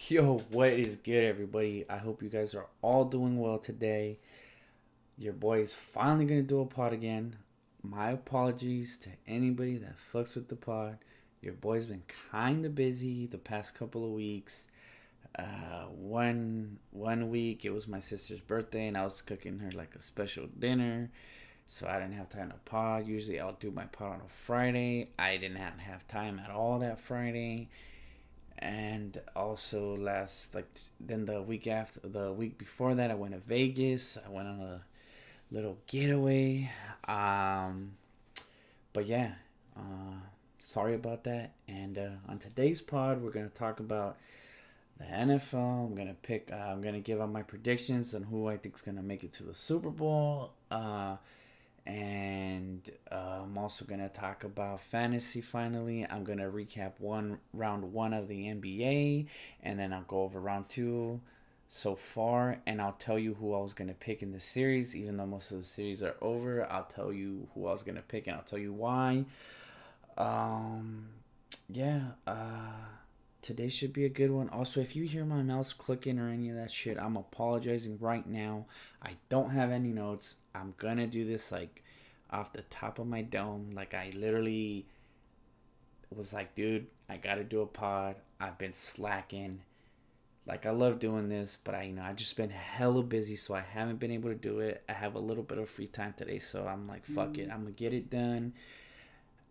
Yo, what is good, everybody? I hope you guys are all doing well today. Your boy is finally gonna do a pod again. My apologies to anybody that fucks with the pod. Your boy's been kinda busy the past couple of weeks. One week it was my sister's birthday, and I was cooking her like a special dinner, so I didn't have time to pod. Usually I'll do my pod on a Friday. I didn't have time at all that Friday, and also last like then the week before that I went to Vegas. I went on a little getaway. um but yeah, uh sorry about that. And on today's pod we're gonna talk about the NFL. I'm gonna give out my predictions on who I think is gonna make it to the Super Bowl. And I'm also gonna talk about fantasy. Finally, I'm gonna recap round one of the NBA, and then I'll go over round two so far, and I'll tell you who I was gonna pick in the series. Even though most of the series are over, I'll tell you who I was gonna pick, and I'll tell you why. Um, yeah. Today should be a good one. Also, if you hear my mouse clicking or any of that shit, I'm apologizing right now. I don't have any notes. I'm gonna do this like off the top of my dome. Like, I literally was like, dude, I gotta do a pod. I've been slacking. Like, I love doing this, but I just been hella busy, so I haven't been able to do it. I have a little bit of free time today, so I'm like, fuck it. I'm gonna get it done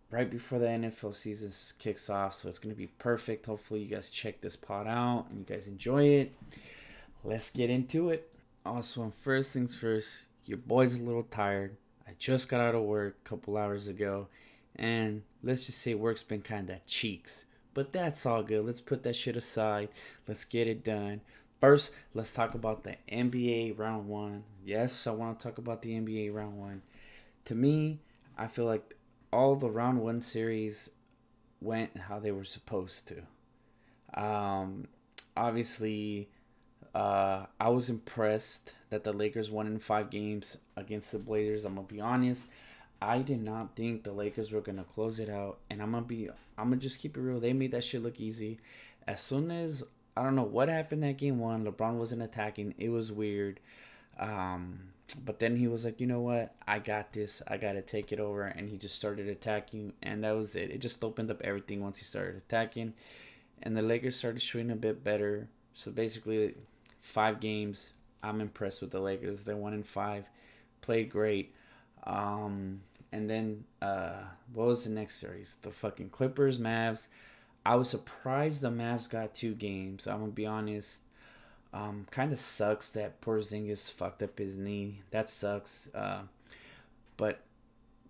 right before the NFL season kicks off, so it's gonna be perfect. Hopefully, you guys check this pod out and you guys enjoy it. Let's get into it. Also, first things first, your boy's a little tired. I just got out of work a couple hours ago, and let's just say work's been kind of cheeks. But that's all good. Let's put that shit aside. Let's get it done. First, let's talk about the NBA round one. Yes, I want to talk about the NBA round one. To me, I feel like all the round one series went how they were supposed to. Obviously, I was impressed that the Lakers won in 5 games against the Blazers. I'm gonna be honest. I did not think the Lakers were gonna close it out, and I'm gonna just keep it real. They made that shit look easy. As soon as I don't know what happened that game one, LeBron wasn't attacking. It was weird. But then he was like, you know what? I got this. I got to take it over. And he just started attacking. And that was it. It just opened up everything once he started attacking. And the Lakers started shooting a bit better. So basically, 5 games. I'm impressed with the Lakers. They won in 5. Played great. And then, what was the next series? The fucking Clippers, Mavs. I was surprised the Mavs got 2 games. I'm going to be honest. Kind of sucks that Porzingis fucked up his knee. That sucks. But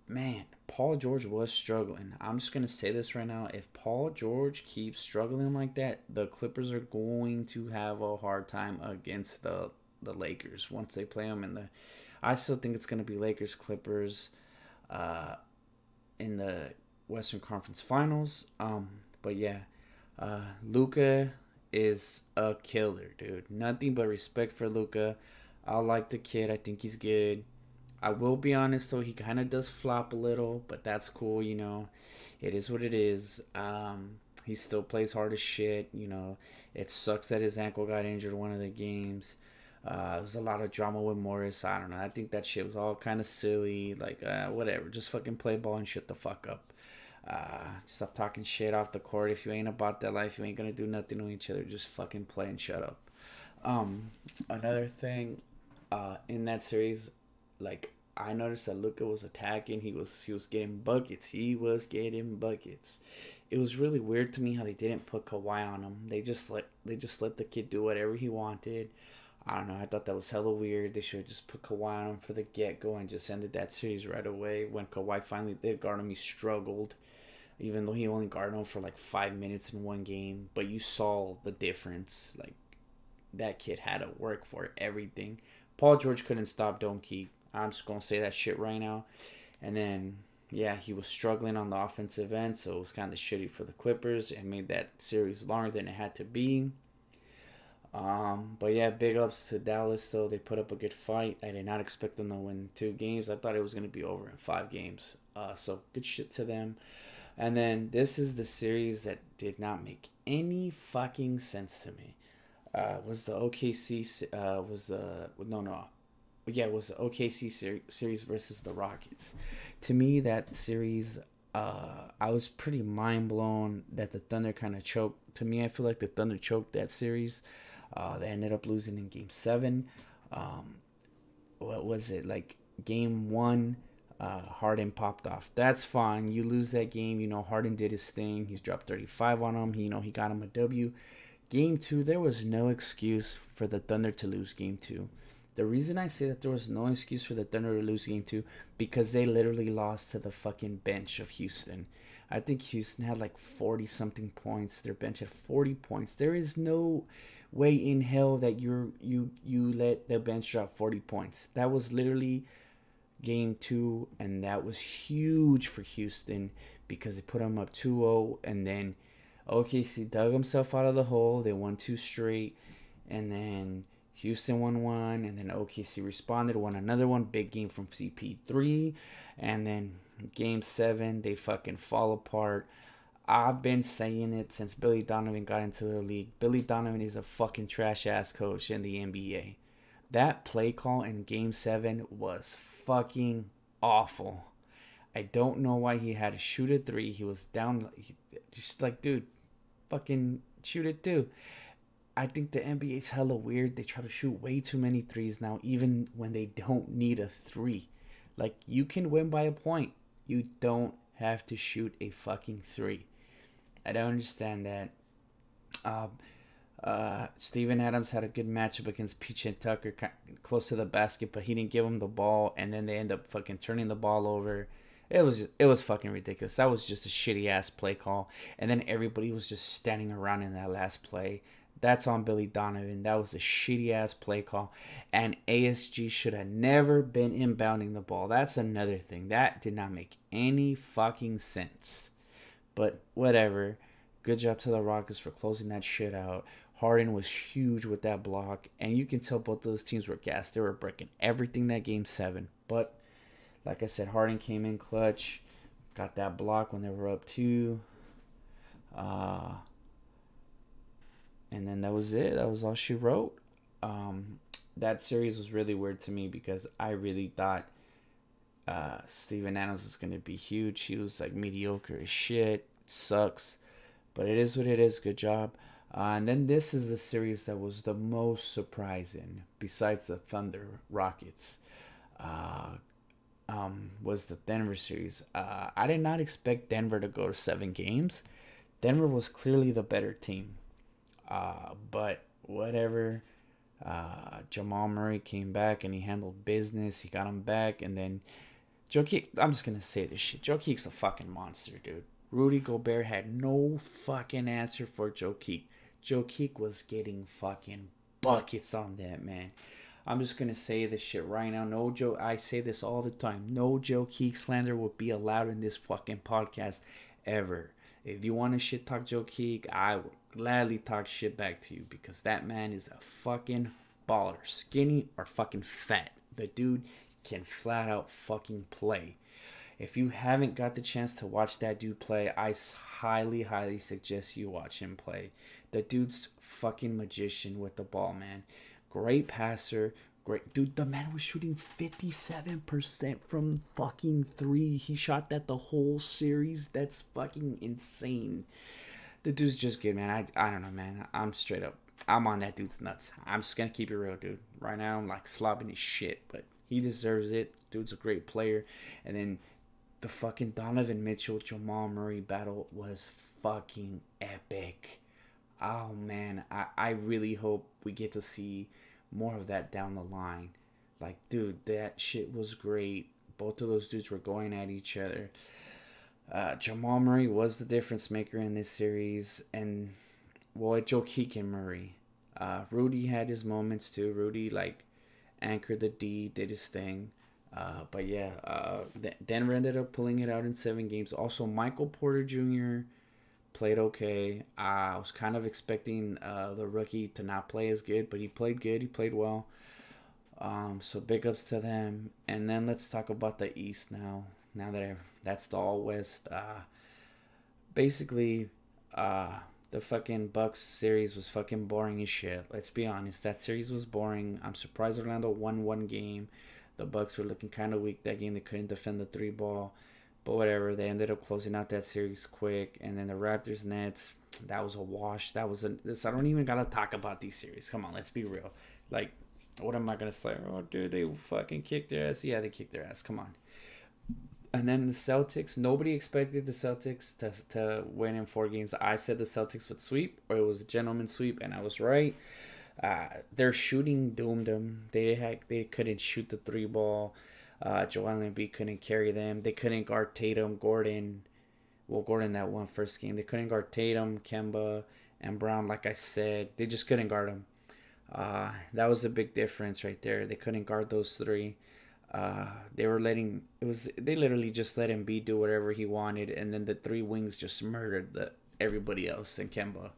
man, Paul George was struggling. I'm just gonna say this right now. If Paul George keeps struggling like that, the Clippers are going to have a hard time against the Lakers once they play them in the. I still think it's gonna be Lakers Clippers, uh, in the Western Conference Finals. But yeah, Luca is a killer, dude. Nothing but respect for Luca. I like the kid. I think he's good. I will be honest though, he kind of does flop a little, but that's cool. It is what it is. He still plays hard as shit. It sucks that his ankle got injured one of the games. There's a lot of drama with Morris. I don't know. I think that shit was all kind of silly. Like, whatever. Just fucking play ball and shut the fuck up. Stop talking shit off the court. If you ain't about that life, you ain't gonna do nothing to each other. Just fucking play and shut up. Another thing, in that series, like, I noticed that Luca was attacking. He was getting buckets. He was getting buckets. It was really weird to me how they didn't put Kawhi on him. They just let the kid do whatever he wanted. I don't know. I thought that was hella weird. They should have just put Kawhi on him for the get go and just ended that series right away. When Kawhi finally did guard him, he struggled, even though he only guarded him for like 5 minutes in one game. But you saw the difference. Like, that kid had to work for everything. Paul George couldn't stop, don't keep. I'm just gonna say that shit right now. And then, yeah, he was struggling on the offensive end, so it was kind of shitty for the Clippers. It made that series longer than it had to be. But yeah, big ups to Dallas though. They put up a good fight. I did not expect them to win 2 games. I thought it was gonna be over in 5 games. So good shit to them. And then this is the series that did not make any fucking sense to me. Was the OKC was the no no yeah, it was the OKC series versus the Rockets. To me, that series, I was pretty mind blown that the Thunder kind of choked. To me, I feel like the Thunder choked that series. They ended up losing in Game Seven. Um, what was it like? Game one, Harden popped off. That's fine. You lose that game. You know Harden did his thing. He's dropped 35 on him. He got him a W. Game two, there was no excuse for the Thunder to lose game two. The reason I say that there was no excuse for the Thunder to lose game two, because they literally lost to the fucking bench of Houston. I think Houston had like 40 something points. Their bench had 40 points. There is no way in hell that you let the bench drop 40 points. That was literally game two, and that was huge for Houston because it put them up 2-0, and then OKC dug himself out of the hole. They won two straight, and then Houston won one, and then OKC responded, won another one. Big game from CP3, and then game seven, they fucking fall apart. I've been saying it since Billy Donovan got into the league. Billy Donovan is a fucking trash ass coach in the NBA. That play call in game seven was fucking awful. I don't know why he had to shoot a three. He was down, just like, dude, fucking shoot it too. I think the NBA's hella weird. They try to shoot way too many threes now, even when they don't need a three. Like, you can win by a point. You don't have to shoot a fucking three. I don't understand that. Um, Steven Adams had a good matchup against PJ Tucker, close to the basket, but he didn't give him the ball, and then they end up fucking turning the ball over. It was fucking ridiculous. That was just a shitty ass play call, and then everybody was just standing around in that last play. That's on Billy Donovan. That was a shitty ass play call, and ASG should have never been inbounding the ball. That's another thing that did not make any fucking sense. But whatever. Good job to the Rockets for closing that shit out. Harden was huge with that block, and you can tell both those teams were gassed. They were breaking everything that game seven. But like I said, Harden came in clutch, got that block when they were up two, uh, and then that was it. That was all she wrote. That series was really weird to me because I really thought Steven Adams was gonna be huge. He was like mediocre as shit. It sucks, but it is what it is. Good job. And then this is the series that was the most surprising, besides the Thunder Rockets. Uh, was the Denver series. I did not expect Denver to go to 7 games. Denver was clearly the better team. But whatever. Jamal Murray came back and he handled business. He got him back, and then Jokic. I'm just gonna say this shit. Jokic's a fucking monster, dude. Rudy Gobert had no fucking answer for Jokic. Jokic was getting fucking buckets on that man. I'm just gonna say this shit right now. No joke. I say this all the time. No Jokic slander will be allowed in this fucking podcast ever. If you want to shit talk Jokic, I will gladly talk shit back to you because that man is a fucking baller, skinny or fucking fat. The dude can flat out fucking play. If you haven't got the chance to watch that dude play, I highly, highly suggest you watch him play. The dude's fucking magician with the ball, man. Great passer. Great. Dude, the man was shooting 57% from fucking three. He shot that the whole series. That's fucking insane. The dude's just good, man. I don't know, man. I'm straight up. I'm on that dude's nuts. I'm just gonna keep it real, dude. Right now, I'm like slobbing his shit, but he deserves it. Dude's a great player. And then the fucking Donovan Mitchell Jamal Murray battle was fucking epic. Oh man, I really hope we get to see more of that down the line. Like, dude, that shit was great. Both of those dudes were going at each other. Jamal Murray was the difference maker in this series, and well, Jokic and Murray. Rudy had his moments too. Rudy like anchored the D, did his thing. But yeah, Denver ended up pulling it out in 7 games. Also, Michael Porter Jr. played okay. I was kind of expecting the rookie to not play as good, but he played good. He played well. So big ups to them. And then let's talk about the East now. Now that that's the All West. Basically, The fucking Bucks series was fucking boring as shit. Let's be honest. That series was boring. I'm surprised Orlando won one game. The Bucks were looking kind of weak that game. They couldn't defend the three ball. But whatever. They ended up closing out that series quick. And then the Raptors Nets, that was a wash. That was a this I don't even gotta talk about these series. Come on, let's be real. Like, what am I gonna say? Oh dude, they fucking kicked their ass. Yeah, they kicked their ass. Come on. And then the Celtics, nobody expected the Celtics to win in 4 games. I said the Celtics would sweep, or it was a gentleman sweep, and I was right. Their shooting doomed them. They couldn't shoot the three ball. Joel Embiid couldn't carry them. They couldn't guard Tatum, Gordon. Well, Gordon that one first game. They couldn't guard Tatum, Kemba, and Brown. Like I said, they just couldn't guard them. That was a big difference right there. They couldn't guard those three. They were letting it was they literally just let Embiid do whatever he wanted, and then the three wings just murdered everybody else and Kemba.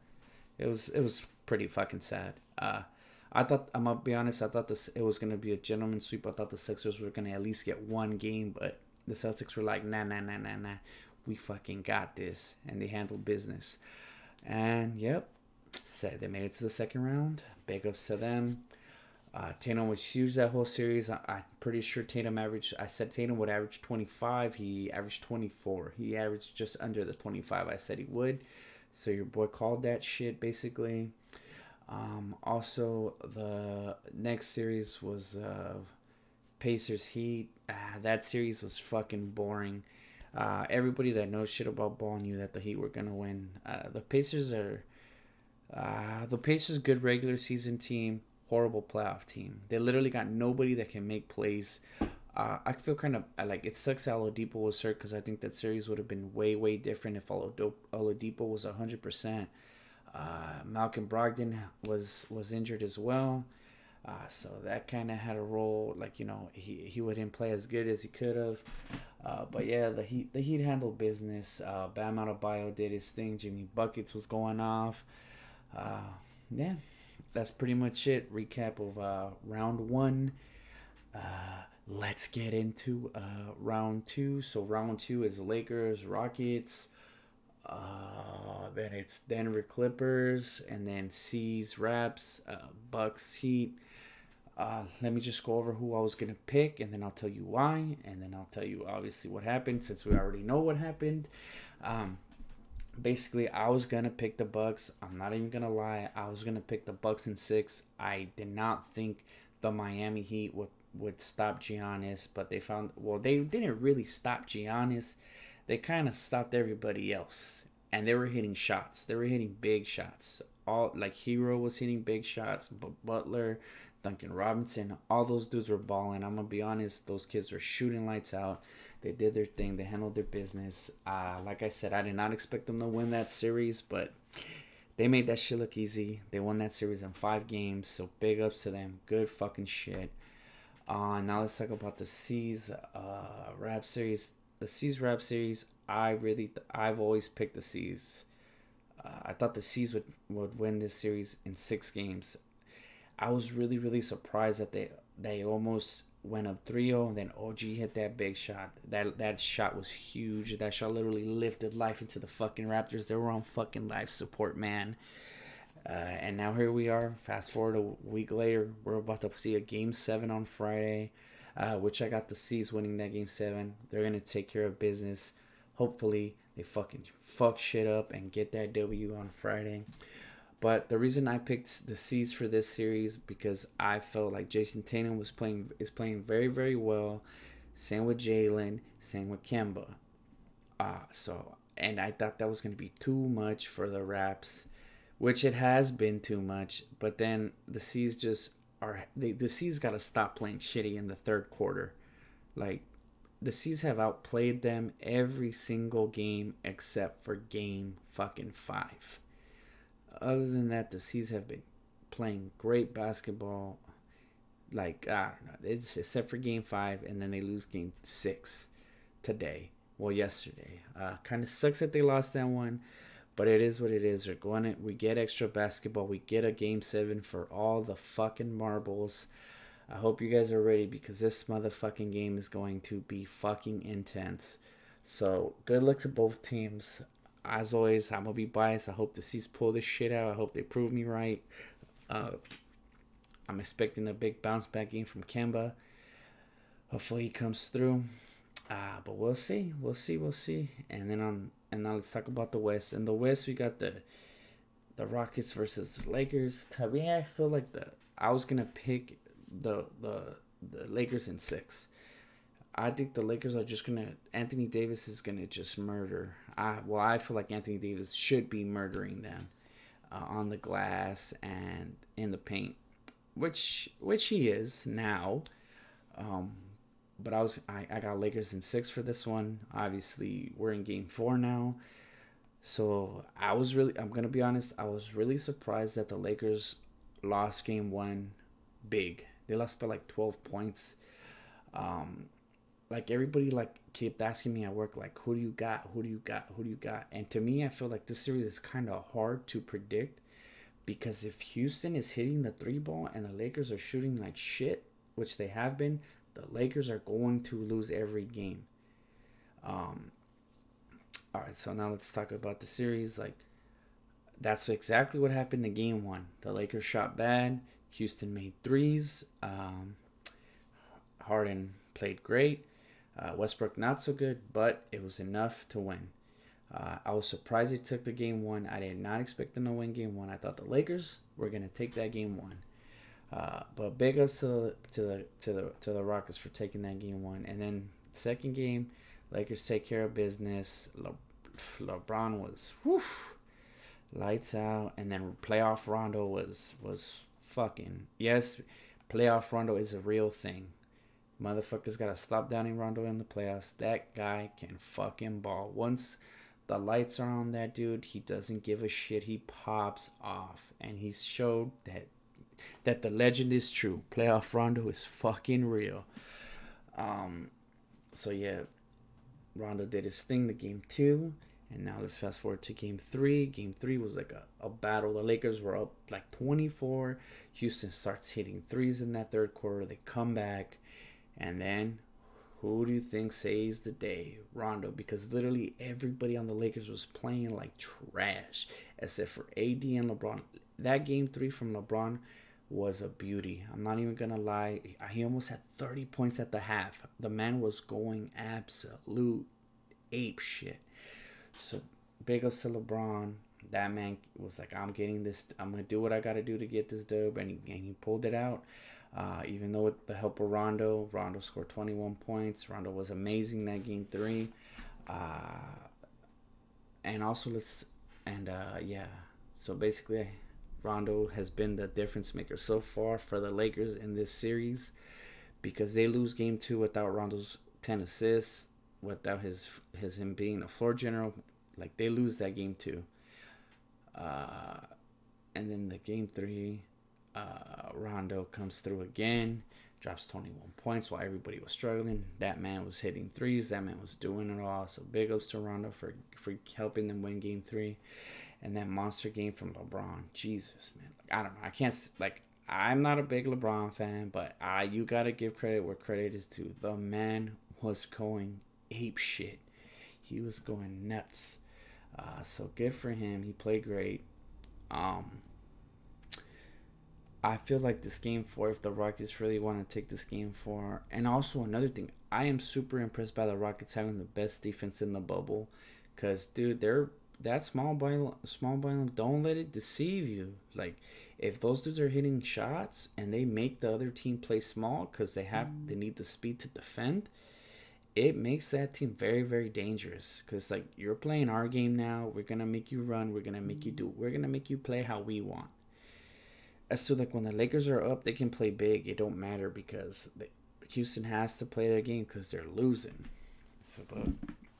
It was pretty fucking sad. I thought I'm gonna be honest. I thought it was gonna be a gentleman sweep. I thought the Sixers were gonna at least get one game, but the Celtics were like, nah, nah, nah, nah, nah. We fucking got this, and they handled business. And yep, said they made it to the second round. Big ups to them. Tatum was huge that whole series. I'm pretty sure Tatum averaged. I said Tatum would average 25. He averaged 24. He averaged just under the 25 I said he would. So your boy called that shit basically. Also, the next series was Pacers Heat. That series was fucking boring. Everybody that knows shit about ball knew that the Heat were gonna win. The Pacers good regular season team, horrible playoff team. They literally got nobody that can make plays. I feel kind of like it sucks Oladipo was hurt because I think that series would have been way different if Oladipo was 100%. Malcolm Brogdon was injured as well. So that kind of had a role, like he wouldn't play as good as he could have. But yeah, the Heat handled business. Bam Adebayo did his thing. Jimmy buckets was going off. Uh, yeah, that's pretty much it. Recap of round one. Let's get into round two. So round two is Lakers, Rockets. Then it's Denver Clippers, and then C's Raps, Bucks Heat. Let me just go over who I was gonna pick, and then I'll tell you why, and then I'll tell you obviously what happened since we already know what happened. Basically, I was gonna pick the Bucks. I'm not even gonna lie. I was gonna pick the Bucks in 6. I did not think the Miami Heat would stop Giannis, but they didn't really stop Giannis. They kind of stopped everybody else, and they were hitting shots. They were hitting big shots. All like Hero was hitting big shots, but Butler, Duncan Robinson, all those dudes were balling. I'm gonna be honest; those kids were shooting lights out. They did their thing. They handled their business. Like I said, I did not expect them to win that series, but they made that shit look easy. They won that series in 5 games, so big ups to them. Good fucking shit. Now let's talk about the C's rap series. The C's rap series. I've always picked the C's. I thought the C's would win this series in 6 games. I was really surprised that they almost went up 3-0, and then OG hit that big shot. That shot was huge. That shot literally lifted life into the fucking Raptors. They were on fucking life support, man. And now here we are. Fast forward a week later, we're about to see a Game 7 on Friday, which I got the C's winning that Game 7. They're gonna take care of business. Hopefully, they fucking fuck shit up and get that W on Friday. But the reason I picked the C's for this series because I felt like Jason Tatum is playing very well. Same with Jalen. Same with Kemba. And I thought that was gonna be too much for the Raps, which it has been too much. But then the C's just the C's got to stop playing shitty in the third quarter. Like the C's have outplayed them every single game except for game fucking 5. Other than that, the C's have been playing great basketball. Like I don't know, it's except for game 5, and then they lose game 6 today. Well, yesterday. Kind of sucks that they lost that one. But it is what it is. We get extra basketball. We get a Game 7 for all the fucking marbles. I hope you guys are ready because this motherfucking game is going to be fucking intense. So, good luck to both teams. as always, I'm gonna be biased. I hope the C's pull this shit out. I hope they prove me right. Uh, I'm expecting a big bounce back game from Kemba. Hopefully he comes through. But we'll see. We'll see. We'll see. And now let's talk about the West. In the West, we got the Rockets versus the Lakers. To me, I feel like I was gonna pick the Lakers in six. I think the Lakers are just gonna. Anthony Davis is gonna just murder. I feel like Anthony Davis should be murdering them on the glass and in the paint, which he is now. Um, but I got Lakers in six for this one. Obviously, we're in game four now. So I'm gonna be honest, I was really surprised that the Lakers lost game one big. They lost by like 12 points. Um, like everybody like kept asking me at work, like, who do you got? Who do you got? Who do you got? And to me, I feel like this series is kind of hard to predict because if Houston is hitting the three ball and the Lakers are shooting like shit, which they have been, the Lakers are going to lose every game. Um, all right, so now let's talk about the series. Like that's exactly what happened in game one. The Lakers shot bad. Houston made threes. Harden played great. Westbrook not so good, but it was enough to win. I was surprised they took the game one. I did not expect them to win game one. I thought the Lakers were gonna take that game one. But big ups to the Rockets for taking that game one. And then second game, Lakers take care of business. LeBron was lights out, and then playoff Rondo was fucking yes. Playoff Rondo is a real thing. Motherfuckers gotta stop downing Rondo in the playoffs. That guy can fucking ball. Once the lights are on that dude, he doesn't give a shit. He pops off, and he's showed that the legend is true. Playoff Rondo is fucking real. Um, so yeah, Rondo did his thing. The game two, and now let's fast forward to game three. Game three was like a battle. The Lakers were up like 24. Houston starts hitting threes in that third quarter. They come back. And then, who do you think saves the day? Rondo, because literally everybody on the Lakers was playing like trash, except for AD and LeBron. That game three from LeBron was a beauty. I'm not even gonna lie. He almost had 30 points at the half. The man was going absolute ape shit. So big ups to LeBron. That man was like, I'm getting this. I'm gonna do what I gotta do to get this dub, and he pulled it out. Even though with the help of Rondo scored 21 points. Rondo was amazing that game three. And also yeah. So basically, Rondo has been the difference maker so far for the Lakers in this series because they lose game two without Rondo's 10 assists, without him being a floor general. Like they lose that game two. And then the game three, Rondo comes through again, drops 21 points while everybody was struggling. That man was hitting threes. That man was doing it all. So big ups to Rondo for helping them win game three. And that monster game from LeBron. Jesus, man. I don't know. I can't, like, I'm not a big LeBron fan, but you got to give credit where credit is due. The man was going ape shit. He was going nuts. So good for him. He played great. I feel like this game four, if the Rockets really want to take this game four, and also another thing, I am super impressed by the Rockets having the best defense in the bubble, cause dude, they're that small by don't let it deceive you. Like if those dudes are hitting shots and they make the other team play small, cause they need the speed to defend, it makes that team very very dangerous. Cause like you're playing our game now, we're gonna make you run, we're gonna make you play how we want. As to like when the Lakers are up, they can play big. It don't matter because Houston has to play their game because they're losing. So, but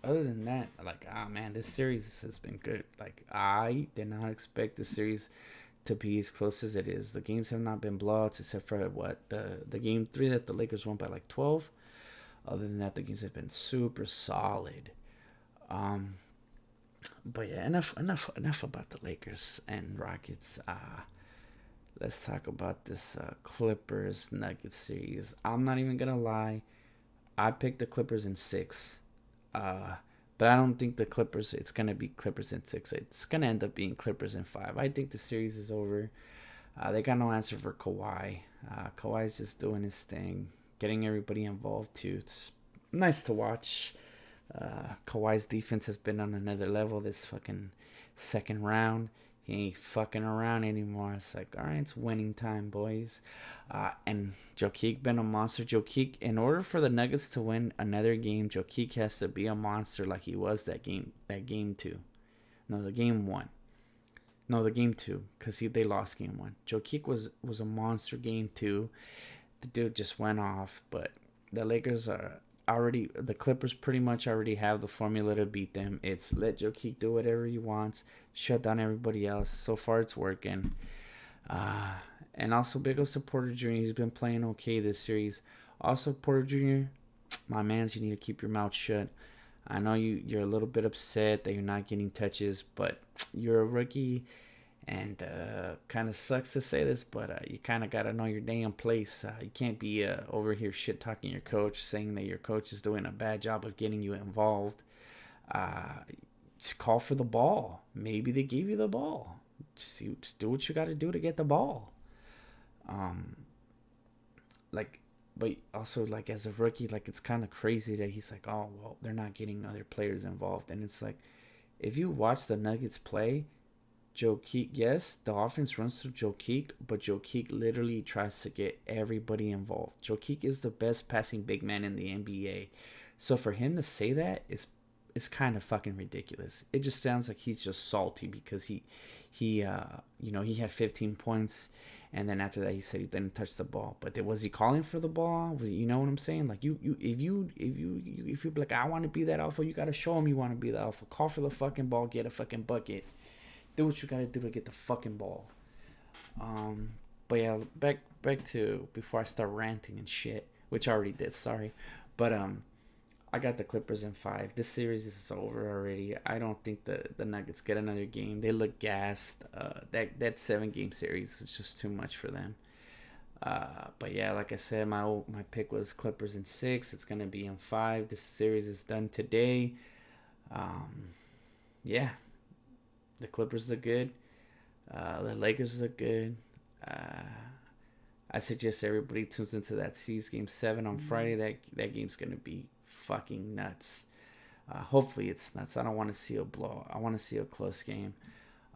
other than that, like man, this series has been good. Like I did not expect the series to be as close as it is. The games have not been blowouts except for the game three that the Lakers won by like 12. Other than that, the games have been super solid. Um, but yeah, enough about the Lakers and Rockets. Let's talk about this Clippers Nuggets series. I'm not even gonna lie, I picked the Clippers in six. Uh, But I don't think the Clippers. It's gonna be Clippers in 6. It's gonna end up being Clippers in 5. I think the series is over. They got no answer for Kawhi. Kawhi's just doing his thing, getting everybody involved too. It's nice to watch. Kawhi's defense has been on another level this fucking second round. He ain't fucking around anymore. It's like, all right, it's winning time, boys. And Jokic been a monster. Jokic, in order for the Nuggets to win another game, Jokic has to be a monster like he was that game. That game two, no, the game one. No, the game two, because they lost game one. Jokic was a monster game two. The dude just went off, but the Lakers are already, the Clippers pretty much already have the formula to beat them. It's let Jokic do whatever he wants, shut down everybody else. So far, it's working. Uh, and also, big ups to Porter Jr. He's been playing okay this series. Also, Porter Jr., my man's, you need to keep your mouth shut. I know you're a little bit upset that you're not getting touches, but you're a rookie, and kind of sucks to say this, but you kind of got to know your damn place. You can't be over here shit talking your coach, saying that your coach is doing a bad job of getting you involved. Uh, just call for the ball. Maybe they gave you the ball. Just do what you got to do to get the ball. Um, like, but also like as a rookie, like it's kind of crazy that he's like, oh well, they're not getting other players involved, and it's like, if you watch the Nuggets play, Jokic, yes, the offense runs through Jokic, but Jokic literally tries to get everybody involved. Jokic is the best passing big man in the NBA. So for him to say that is kind of fucking ridiculous. It just sounds like he's just salty because he had 15 points, and then after that he said he didn't touch the ball. But was he calling for the ball? You know what I'm saying? Like if you be like, I want to be that alpha, you gotta show him you want to be the alpha. Call for the fucking ball, get a fucking bucket. Do what you gotta do to get the fucking ball. Um, but yeah, back to before I start ranting and shit, which I already did. Sorry, but I got the Clippers in 5. This series is over already. I don't think the Nuggets get another game. They look gassed. That 7 game series is just too much for them. But yeah, like I said, my pick was Clippers in 6. It's gonna be in 5. This series is done today. Um, yeah, the Clippers look good. The Lakers look good. Uh, I suggest everybody tunes into that C's Game 7 on Friday. That game's gonna be fucking nuts. Hopefully it's nuts. I don't want to see a blow. I want to see a close game.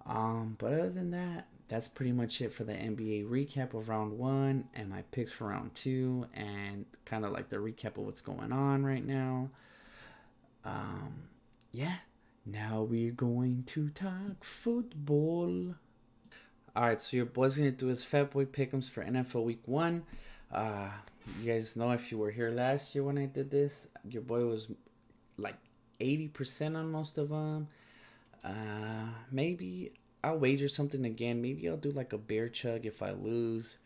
But other than that, that's pretty much it for the NBA recap of round 1 and my picks for round 2 and kind of like the recap of what's going on right now. Um, yeah. Now we're going to talk football. All right, so your boy's gonna do his Fat Boy Pick'ems for NFL Week 1. Uh, you guys know if you were here last year when I did this, your boy was like 80% on most of them. Maybe I'll wager something again. Maybe I'll do like a beer chug if I lose.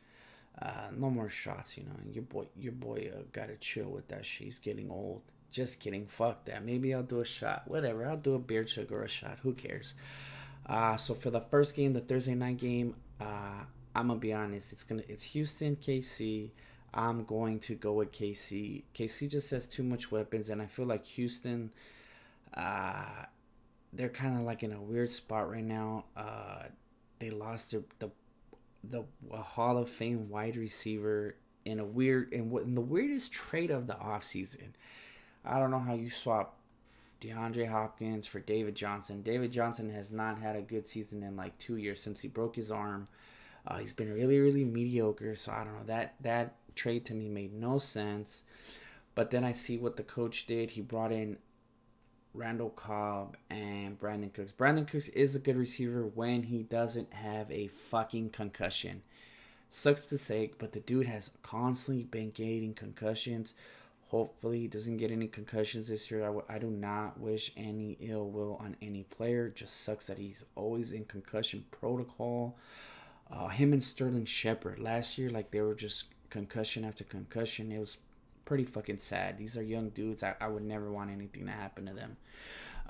No more shots, you know. Your boy gotta chill with that shit. He's getting old. Just kidding. Fuck that. Maybe I'll do a shot. Whatever. I'll do a beer chug or a shot. Who cares? So for the first game, the Thursday night game, I'm gonna be honest. It's Houston KC. I'm going to go with KC. KC just has too much weapons, and I feel like Houston, uh, they're kind of like in a weird spot right now. They lost the Hall of Fame wide receiver in the weirdest trade of the offseason. I don't know how you swap DeAndre Hopkins for David Johnson. David Johnson has not had a good season in like 2 years since he broke his arm. He's been really, really mediocre. So I don't know. That trade to me made no sense. But then I see what the coach did. He brought in Randall Cobb and Brandon Cooks. Brandon Cooks is a good receiver when he doesn't have a fucking concussion. Sucks to say, but the dude has constantly been getting concussions. Hopefully, he doesn't get any concussions this year. I do not wish any ill will on any player. Just sucks that he's always in concussion protocol. Him and Sterling Shepard last year, like they were just concussion after concussion. It was pretty fucking sad. These are young dudes. I would never want anything to happen to them.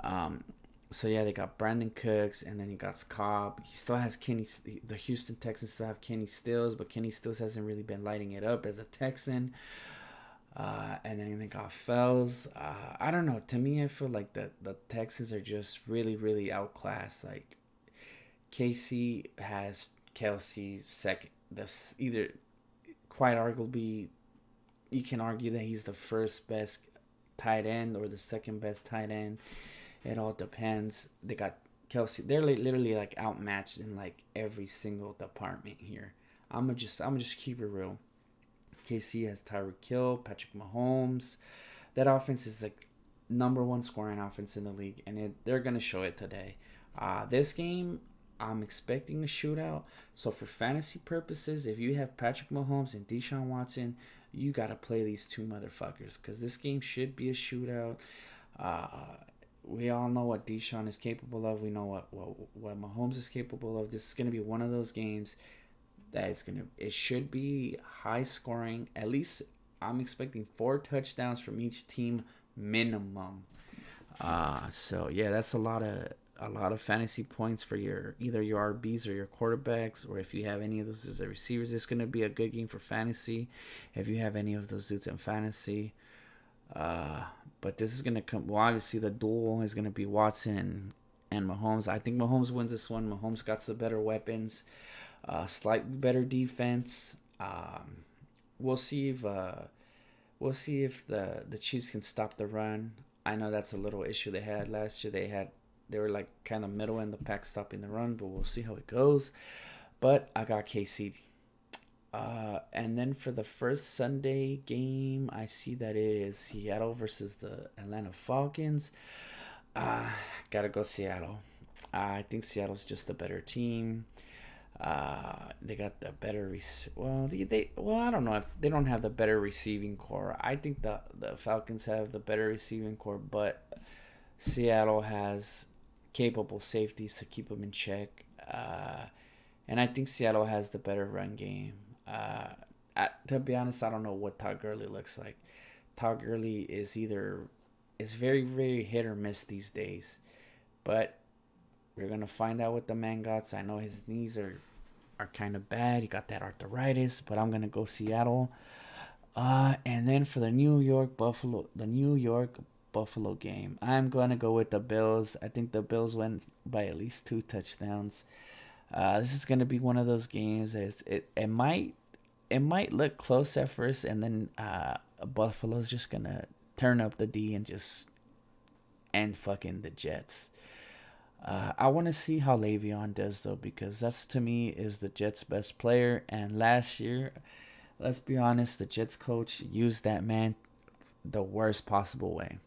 Um, so yeah, they got Brandon Cooks, and then he got Cobb. He still has Kenny. The Houston Texans still have Kenny Stills, but Kenny Stills hasn't really been lighting it up as a Texan. And then they got Fells. I don't know. To me, I feel like the Texans are just really, really outclassed. Like KC has Kelsey second. This either quite arguably you can argue that he's the first best tight end or the second best tight end. It all depends. They got Kelsey. They're literally like outmatched in like every single department here. I'm gonna just keep it real. KC has Tyreek Hill, Patrick Mahomes. That offense is like number one scoring offense in the league, and they're gonna show it today. This game, I'm expecting a shootout. So for fantasy purposes, if you have Patrick Mahomes and Deshaun Watson, you gotta play these two motherfuckers because this game should be a shootout. Uh, we all know what Deshaun is capable of. We know what Mahomes is capable of. This is gonna be one of those games that it should be high scoring. At least I'm expecting 4 touchdowns from each team minimum. So yeah, that's a lot of fantasy points for either your RBs or your quarterbacks, or if you have any of those as a receivers. It's gonna be a good game for fantasy if you have any of those dudes in fantasy. But this is gonna come. Well, obviously the duel is gonna be Watson and Mahomes. I think Mahomes wins this one. Mahomes got the better weapons, slightly better defense. We'll see if the Chiefs can stop the run. I know that's a little issue they had last year. They were like kind of middle in the pack stopping the run, but we'll see how it goes. But I got KC. And then for the first Sunday game, I see that it is Seattle versus the Atlanta Falcons. Uh, Gotta go Seattle. I think Seattle's just a better team. They got the better well, I don't know if they don't have the better receiving core. I think the Falcons have the better receiving core, but Seattle has capable safeties to keep them in check. And I think Seattle has the better run game. To be honest, I don't know what Todd Gurley looks like. Todd Gurley is very, very hit or miss these days, but we're gonna find out what the man got. I know his knees are kind of bad. He got that arthritis, but I'm gonna go Seattle. And then for the New York Buffalo game, I'm gonna go with the Bills. I think the Bills win by at least 2 touchdowns. This is gonna be one of those games. It might look close at first, and then Buffalo's just gonna turn up the D and just end fucking the Jets. I want to see how Le'Veon does though, because that's to me is the Jets' best player. And last year, let's be honest, the Jets coach used that man the worst possible way.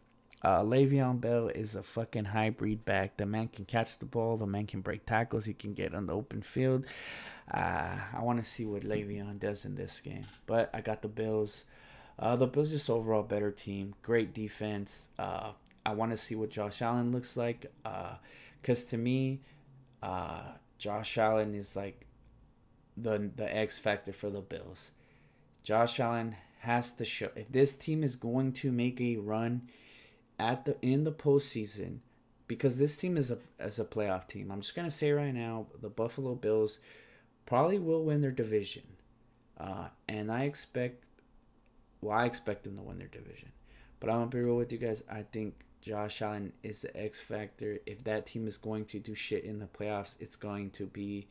Le'Veon Bell is a fucking hybrid back. The man can catch the ball. The man can break tackles. He can get on the open field. I want to see what Le'Veon does in this game. But I got the Bills. The Bills just overall better team. Great defense. I want to see what Josh Allen looks like. Because to me, Josh Allen is like the X factor for the Bills. Josh Allen has to show if this team is going to make a run in the postseason, because this team is a playoff team. I'm just gonna say right now, the Buffalo Bills probably will win their division, and I expect them to win their division. But I'm gonna be real with you guys. I think Josh Allen is the X factor. If that team is going to do shit in the playoffs, it's going to be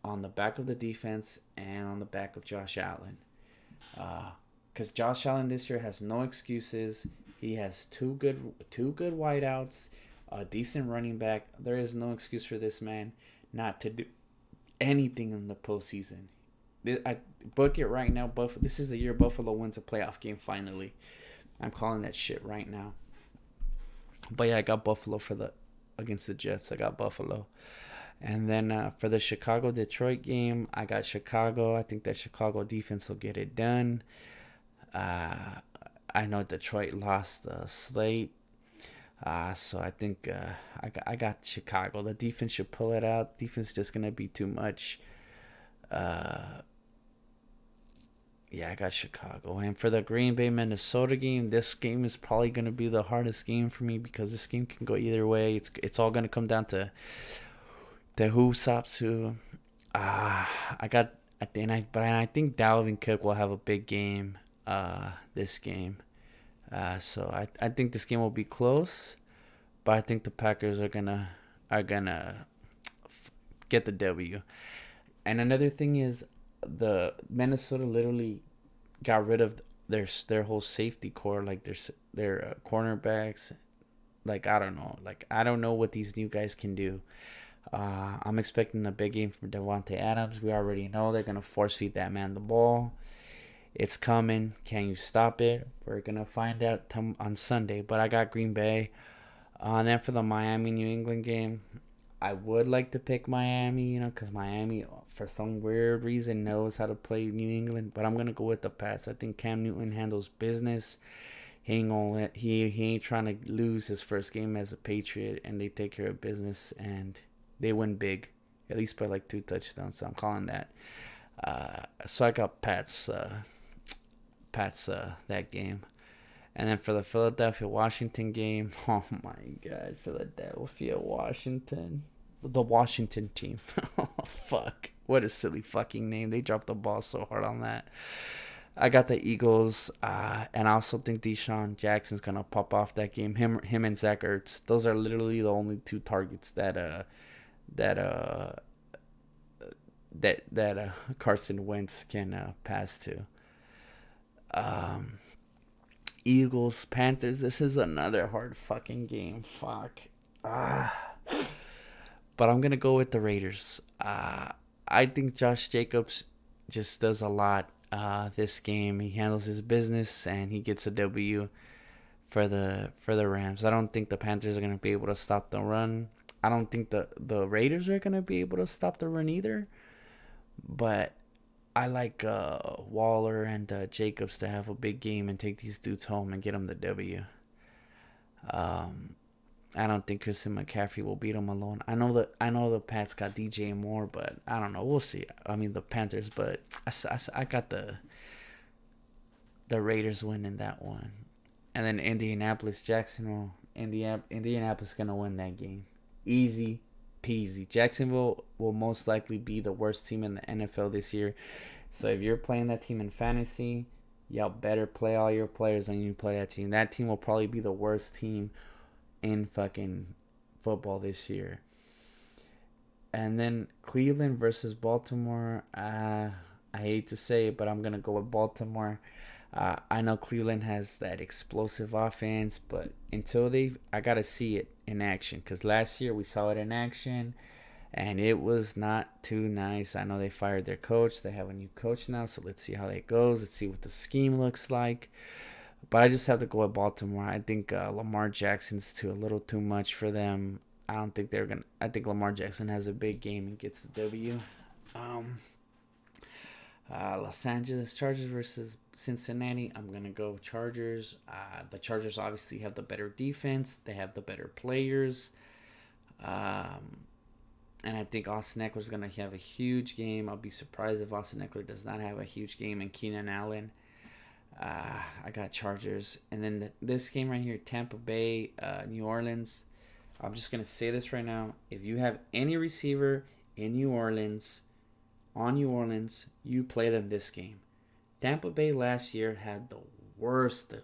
on the back of the defense and on the back of Josh Allen. Because Josh Allen this year has no excuses. He has two good wideouts, a decent running back. There is no excuse for this man not to do anything in the postseason. I book it right now. This is the year Buffalo wins a playoff game finally. I'm calling that shit right now. But yeah, I got Buffalo against the Jets. I got Buffalo. And then for the Chicago Detroit game, I got Chicago. I think that Chicago defense will get it done. I know Detroit lost Slate. So I think I got Chicago. The defense should pull it out. Defense is just going to be too much. Yeah, I got Chicago. And for the Green Bay Minnesota game, this game is probably going to be the hardest game for me because this game can go either way. It's all going to come down to who stops who. I think Dalvin Cook will have a big game. this game. So I think this game will be close, but I think the Packers are gonna get the W. And another thing is the Minnesota literally got rid of their whole safety core, like their cornerbacks. Like I don't know what these new guys can do. I'm expecting a big game from Devontae Adams. We already know they're gonna force feed that man the ball. It's coming. Can you stop it? We're gonna find out on Sunday. But I got Green Bay. And then for the Miami New England game, I would like to pick Miami, because Miami, for some weird reason, knows how to play New England. But I'm gonna go with the Pats. I think Cam Newton handles business. He ain't trying to lose his first game as a Patriot, and they take care of business and they win big, at least by like 2 touchdowns. So I'm calling that. So I got Pats that game. And then for the Philadelphia Washington game, oh my God, Philadelphia Washington, the Washington team. Oh fuck, what a silly fucking name. They dropped the ball so hard on that. I got the Eagles, and I also think Deshaun Jackson's gonna pop off that game. Him and Zach Ertz. Those are literally the only two targets that Carson Wentz can pass to. Um, Eagles, Panthers. This is another hard fucking game. Fuck. Ah. But I'm gonna go with the Raiders. I think Josh Jacobs just does a lot this game. He handles his business and he gets a W for the Rams. I don't think the Panthers are gonna be able to stop the run. I don't think the Raiders are gonna be able to stop the run either. But I like Waller and Jacobs to have a big game and take these dudes home and get them the W. Um, I don't think Christian McCaffrey will beat them alone. I know the Pats got DJ Moore, but I don't know. We'll see. I mean the Panthers, but I got the Raiders winning that one. And then Indianapolis, Jacksonville. Indianapolis gonna win that game. Easy peasy. Jacksonville will most likely be the worst team in the NFL this year. So if you're playing that team in fantasy, y'all better play all your players when you play that team. That team will probably be the worst team in fucking football this year. And then Cleveland versus Baltimore. I hate to say it, but I'm gonna go with Baltimore. I know Cleveland has that explosive offense, but I gotta see it in action. Cause last year we saw it in action, and it was not too nice. I know they fired their coach. They have a new coach now, so let's see how that goes. Let's see what the scheme looks like. But I just have to go with Baltimore. I think Lamar Jackson's a little too much for them. I don't think they're gonna. I think Lamar Jackson has a big game and gets the W. Um, Los Angeles Chargers versus Cincinnati. I'm gonna go Chargers. The Chargers obviously have the better defense. They have the better players. Um, and I think Austin Eckler's gonna have a huge game. I'll be surprised if Austin Eckler does not have a huge game. And Keenan Allen. I got Chargers, and then this game right here, Tampa Bay, New Orleans. I'm just gonna say this right now: if you have any receiver in New Orleans, you play them this game. Tampa Bay last year had the worst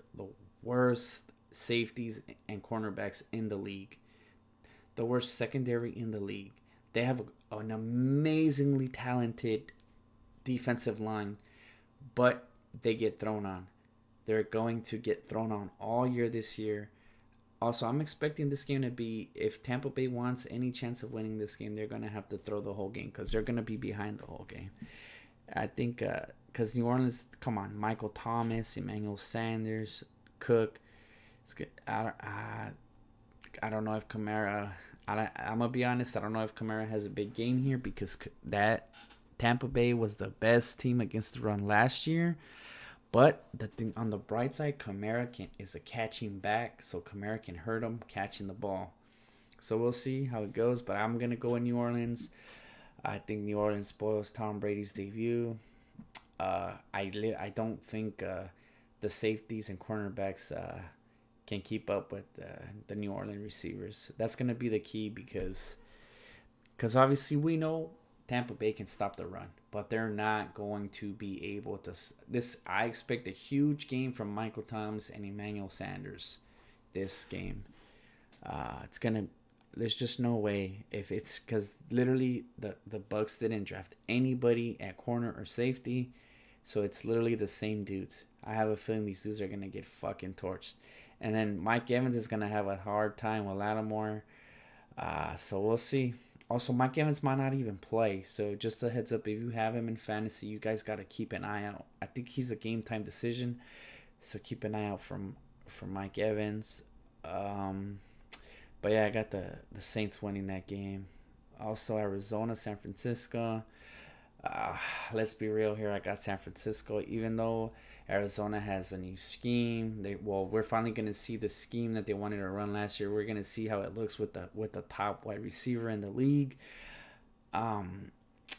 safeties and cornerbacks in the league, the worst secondary in the league. They have an amazingly talented defensive line, but they get thrown on. They're going to get thrown on all year this year. Also, I'm expecting this game to be, if Tampa Bay wants any chance of winning this game, they're going to have to throw the whole game because they're going to be behind the whole game. I think because New Orleans, come on, Michael Thomas, Emmanuel Sanders, Cook. It's good. I don't know if Kamara. I'm gonna be honest. I don't know if Kamara has a big game here because that Tampa Bay was the best team against the run last year. But the thing on the bright side, is a catching back, so Kamara can hurt him catching the ball. So we'll see how it goes. But I'm gonna go in New Orleans. I think New Orleans spoils Tom Brady's debut. I don't think the safeties and cornerbacks can keep up with the New Orleans receivers. That's gonna be the key because obviously we know Tampa Bay can stop the run, but they're not going to be able to. This I expect a huge game from Michael Thomas and Emmanuel Sanders. This game, it's gonna. There's just no way if it's because literally the Bucks didn't draft anybody at corner or safety, so it's literally the same dudes. I have a feeling these dudes are gonna get fucking torched, and then Mike Evans is gonna have a hard time with Lattimore. So we'll see. Also, Mike Evans might not even play. So just a heads up, if you have him in fantasy, you guys got to keep an eye out. I think he's a game time decision. So keep an eye out for Mike Evans. Um, but yeah, I got the Saints winning that game. Also, Arizona, San Francisco. Uh, let's be real here. I got San Francisco, even though Arizona has a new scheme. We're finally gonna see the scheme that they wanted to run last year. We're gonna see how it looks with the top wide receiver in the league. Um,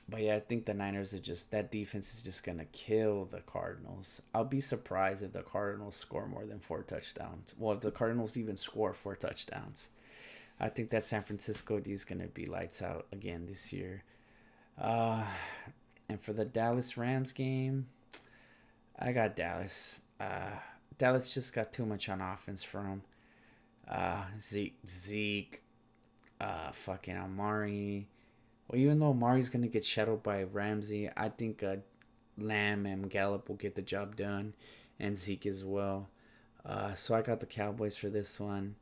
but yeah, I think the Niners are just that defense is just gonna kill the Cardinals. I'll be surprised if the Cardinals score more than 4 touchdowns. Well, if the Cardinals even score 4 touchdowns, I think that San Francisco D is gonna be lights out again this year. Uh, and for the Dallas Rams game, I got Dallas. Dallas just got too much on offense from him. Zeke, fucking Amari. Well, even though Amari's gonna get shadowed by Ramsey, I think Lamb and Gallup will get the job done, and Zeke as well. So I got the Cowboys for this one.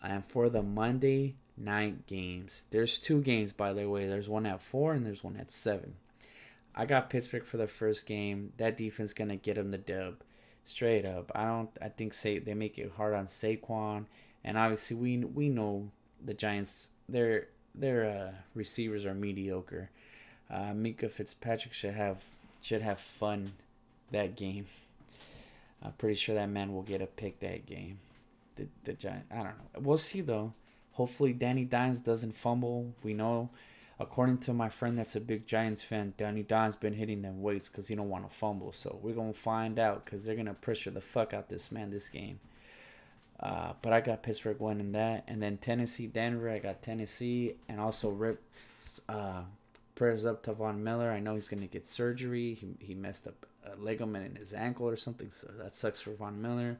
And for the Monday night games, there's 2 games by the way. There's one at 4 and there's one at 7. I got Pittsburgh for the first game. That defense gonna get them the dub, straight up. I don't. I think they make it hard on Saquon, and obviously we know the Giants. Their receivers are mediocre. Minka Fitzpatrick should have fun that game. I'm pretty sure that man will get a pick that game. The Giant. I don't know. We'll see though. Hopefully Danny Dimes doesn't fumble. We know, according to my friend that's a big Giants fan, Danny Dimes been hitting them weights because he don't want to fumble. So we're gonna find out because they're gonna pressure the fuck out this man this game. But I got Pittsburgh winning that, and then Tennessee Denver. I got Tennessee, and also uh, prayers up to Von Miller. I know he's gonna get surgery. He messed up a ligament in his ankle or something, so that sucks for Von Miller.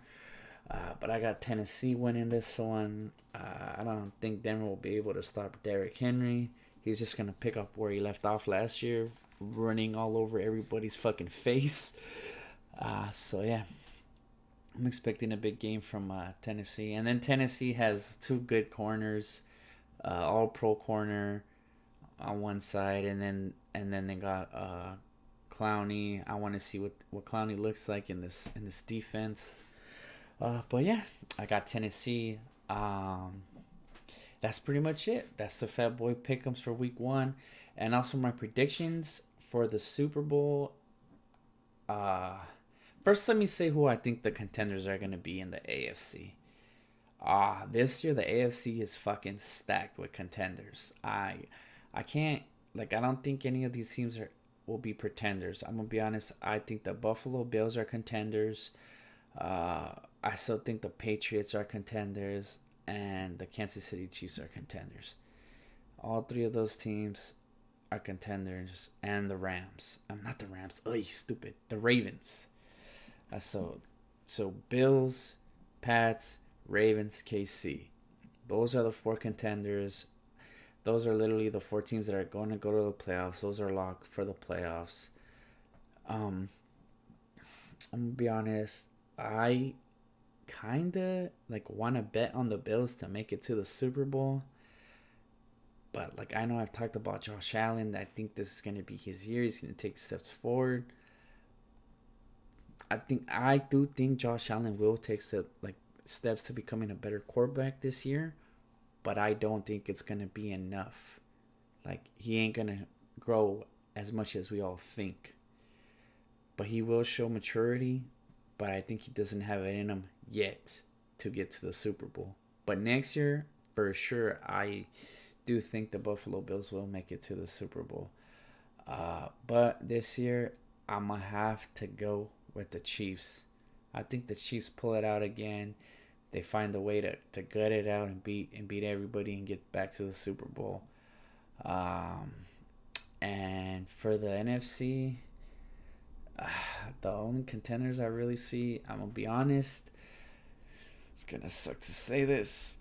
But I got Tennessee winning this one. I don't think Denver will be able to stop Derrick Henry. He's just going to pick up where he left off last year, running all over everybody's fucking face. So, yeah. I'm expecting a big game from Tennessee. And then Tennessee has 2 good corners, all pro corner on one side. And then they got Clowney. I want to see what Clowney looks like in this defense. But yeah, I got Tennessee. That's pretty much it. That's the Fat Boy Pick'ems for week 1, and also my predictions for the Super Bowl. First, let me say who I think the contenders are gonna be in the AFC. This year the AFC is fucking stacked with contenders. I can't I don't think any of these teams will be pretenders. I'm gonna be honest. I think the Buffalo Bills are contenders. I still think the Patriots are contenders and the Kansas City Chiefs are contenders. All 3 of those teams are contenders, and the Rams. I'm not the Rams. Oh, you stupid. The Ravens. So Bills, Pats, Ravens, KC. Those are the 4 contenders. Those are literally the 4 teams that are going to go to the playoffs. Those are locked for the playoffs. I'm gonna be honest. I kind of want to bet on the Bills to make it to the Super Bowl, but I know I've talked about Josh Allen. I think this is going to be his year. He's going to take steps forward. I do think Josh Allen will take steps to becoming a better quarterback this year, but I don't think it's going to be enough. He ain't going to grow as much as we all think, but he will show maturity. But I think he doesn't have it in him yet to get to the Super Bowl. But next year, for sure, I do think the Buffalo Bills will make it to the Super Bowl. But this year, I'm going to have to go with the Chiefs. I think the Chiefs pull it out again. They find a way to gut it out and beat everybody and get back to the Super Bowl. And for the NFC, the only contenders I really see, I'm gonna be honest, it's gonna suck to say this.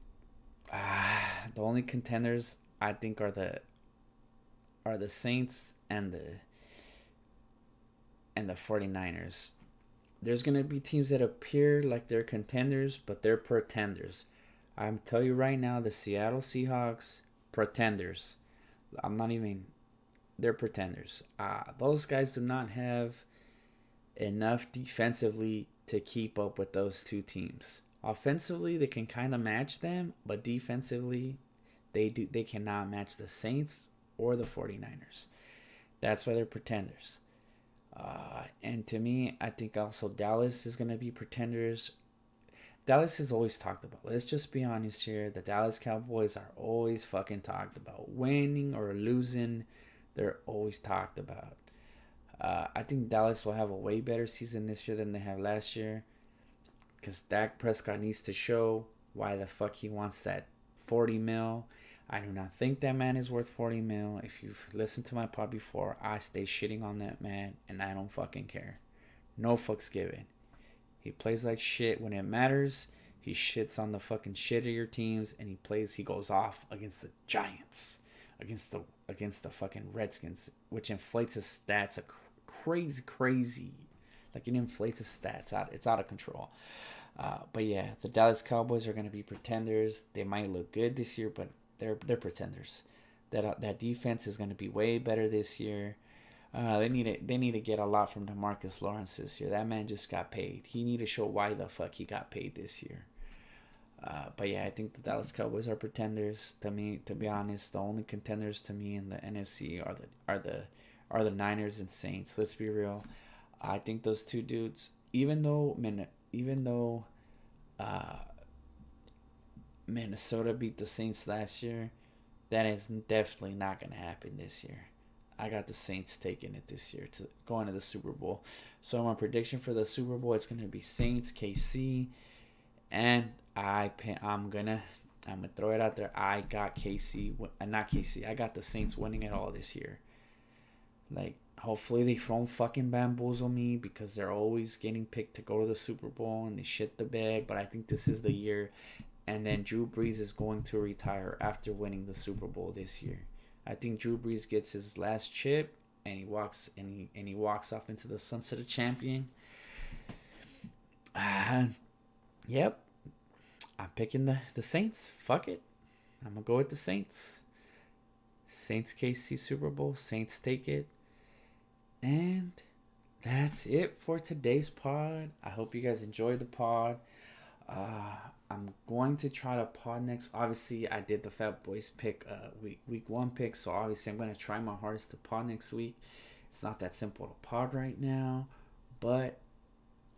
The only contenders I think are the Saints and the 49ers. There's going to be teams that appear like they're contenders, but they're pretenders. I'm telling you right now, the Seattle Seahawks, pretenders. I'm not even, they're pretenders. Those guys do not have enough defensively to keep up with those two teams. Offensively, they can kind of match them, but defensively, they cannot match the Saints or the 49ers. That's why they're pretenders. And to me, I think also Dallas is going to be pretenders. Dallas is always talked about. Let's just be honest here. The Dallas Cowboys are always fucking talked about. Winning or losing, they're always talked about. I think Dallas will have a way better season this year than they have last year. Because Dak Prescott needs to show why the fuck he wants that 40 mil. I do not think that man is worth 40 mil. If you've listened to my pod before, I stay shitting on that man and I don't fucking care. No fucks given. He plays like shit when it matters. He shits on the fucking shittier teams and he goes off against the Giants, against the fucking Redskins, which inflates his stats a crazy. Like it inflates his stats out. It's out of control. But yeah, the Dallas Cowboys are gonna be pretenders. They might look good this year, but they're pretenders. That defense is going to be way better this year. They need to get a lot from DeMarcus Lawrence this year. That man just got paid. He need to show why the fuck he got paid this year. But yeah, I think the Dallas Cowboys are pretenders. To me, to be honest, the only contenders to me in the NFC are the Niners and Saints. Let's be real. I think those two dudes, even though Minnesota beat the Saints last year, that is definitely not going to happen this year. I got the Saints taking it this year to going to the Super Bowl. So my prediction for the Super Bowl, it's going to be Saints, KC, and I'm gonna throw it out there. I got KC, not KC. I got the Saints winning it all this year. Like hopefully they don't fucking bamboozle me because they're always getting picked to go to the Super Bowl and they shit the bed. But I think this is the year. And then Drew Brees is going to retire after winning the Super Bowl this year. I think Drew Brees gets his last chip and he walks off into the sunset a champion. Yep. I'm picking the Saints. Fuck it. I'm gonna go with the Saints. Saints KC Super Bowl. Saints take it. And that's it for today's pod. I hope you guys enjoyed the pod. I'm going to try to pod next. Obviously, I did the Fat Boys pick, week 1 pick, so obviously I'm going to try my hardest to pod next week. It's not that simple to pod right now, but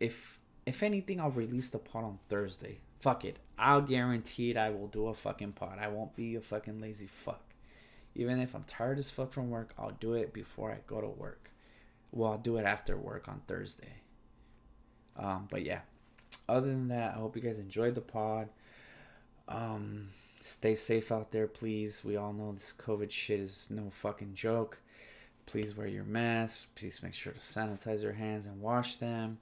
if anything, I'll release the pod on Thursday. Fuck it. I'll guarantee it. I will do a fucking pod. I won't be a fucking lazy fuck. Even if I'm tired as fuck from work, I'll do it before I go to work. Well, I'll do it after work on Thursday. But yeah. Other than that, I hope you guys enjoyed the pod. Stay safe out there, please. We all know this COVID shit is no fucking joke. Please wear your mask. Please make sure to sanitize your hands and wash them.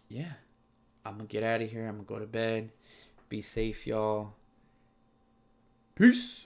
Yeah. I'm gonna get out of here. I'm gonna go to bed. Be safe, y'all. Peace.